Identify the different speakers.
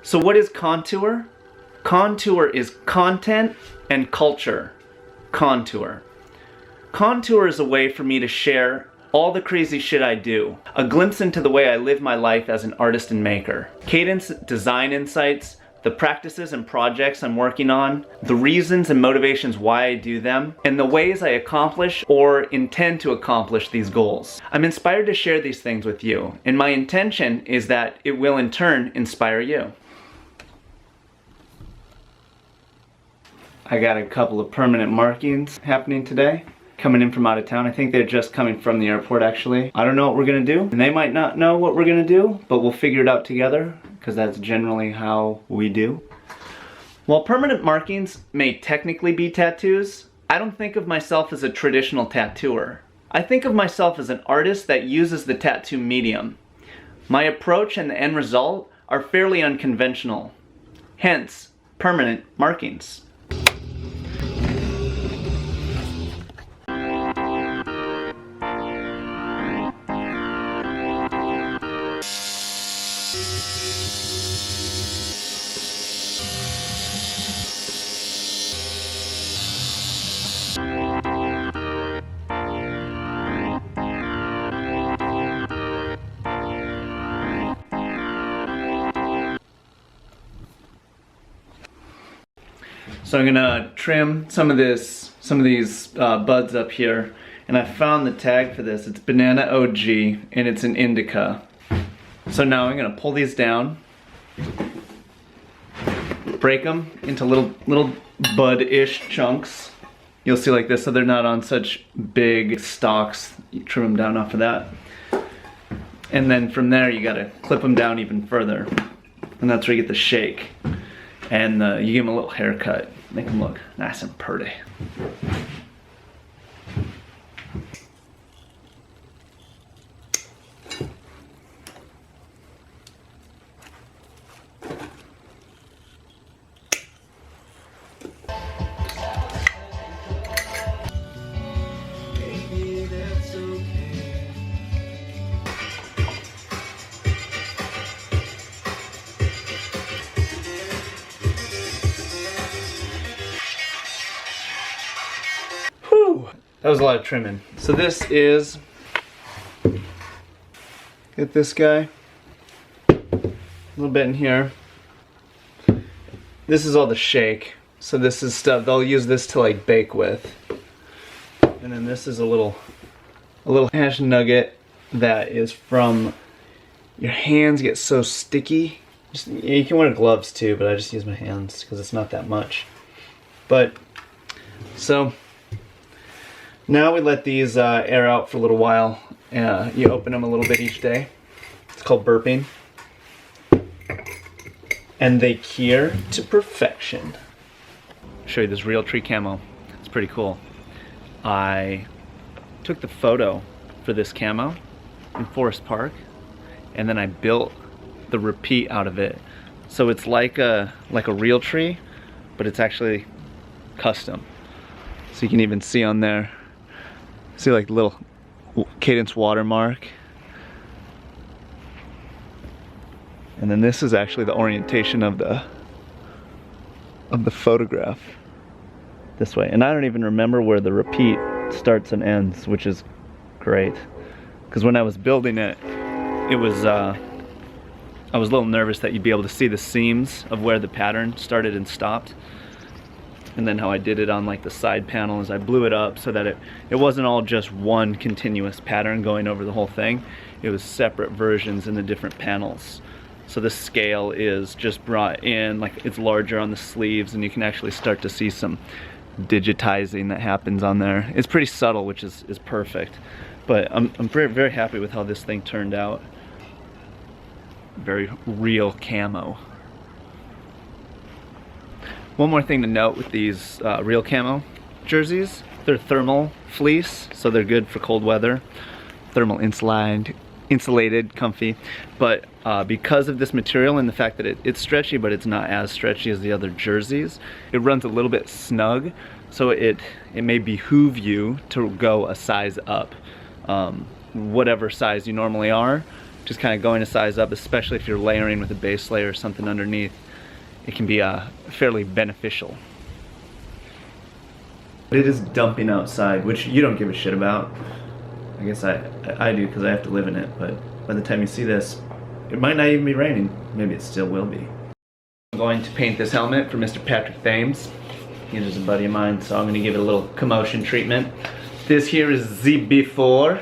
Speaker 1: So what is Conture? Conture is content and culture. Conture. Conture is a way for me to share all the crazy shit I do. A glimpse into the way I live my life as an artist and maker. Cadence design insights, the practices and projects I'm working on, the reasons and motivations why I do them, and the ways I accomplish or intend to accomplish these goals. I'm inspired to share these things with you, and my intention is that it will in turn inspire you. I got a couple of permanent markings happening today. Coming in from out of town. I think they're just coming from the airport actually. I don't know what we're gonna do, and they might not know what we're gonna do, but we'll figure it out together, because that's generally how we do. While permanent markings may technically be tattoos, I don't think of myself as a traditional tattooer. I think of myself as an artist that uses the tattoo medium. My approach and the end result are fairly unconventional. Hence, permanent markings. So I'm gonna trim some of these buds up here, and I found the tag for this. It's Banana OG, and it's an indica. So now I'm gonna pull these down, break them into little bud-ish chunks. You'll see like this, so they're not on such big stalks. You trim them down off of that, and then from there you gotta clip them down even further, and that's where you get the shake. And you give them a little haircut, make them look nice and pretty. That was a lot of trimming. So this is, get this guy, a little bit in here. This is all the shake. So this is stuff, they'll use this to like bake with. And then this is a little hash nugget that is from, your hands get so sticky. You can wear gloves too, but I just use my hands because it's not that much. But, so, now we let these air out for a little while. You open them a little bit each day. It's called burping. And they cure to perfection. I'll show you this real tree camo. It's pretty cool. I took the photo for this camo in Forest Park, and then I built the repeat out of it. So it's like a real tree, but it's actually custom. So you can even see on there, see like the little Cadence watermark. And then this is actually the orientation of the photograph this way. And I don't even remember where the repeat starts and ends, which is great. Because when I was building it, it was I was a little nervous that you'd be able to see the seams of where the pattern started and stopped. And then how I did it on like the side panel is I blew it up so that it wasn't all just one continuous pattern going over the whole thing. It was separate versions in the different panels. So the scale is just brought in, like it's larger on the sleeves, and you can actually start to see some digitizing that happens on there. It's pretty subtle, which is perfect. But I'm very, very happy with how this thing turned out. Very real camo. One more thing to note with these real camo jerseys, they're thermal fleece, so they're good for cold weather. Thermal insulated, comfy. But because of this material and the fact that it's stretchy, but it's not as stretchy as the other jerseys, it runs a little bit snug, so it may behoove you to go a size up. Whatever size you normally are, just kind of going a size up, especially if you're layering with a base layer or something underneath. It can be fairly beneficial. But it is dumping outside, which you don't give a shit about. I guess I do because I have to live in it, but by the time you see this, it might not even be raining. Maybe it still will be. I'm going to paint this helmet for Mr. Patrick Thames. He's just a buddy of mine, so I'm going to give it a little commotion treatment. This here is the before.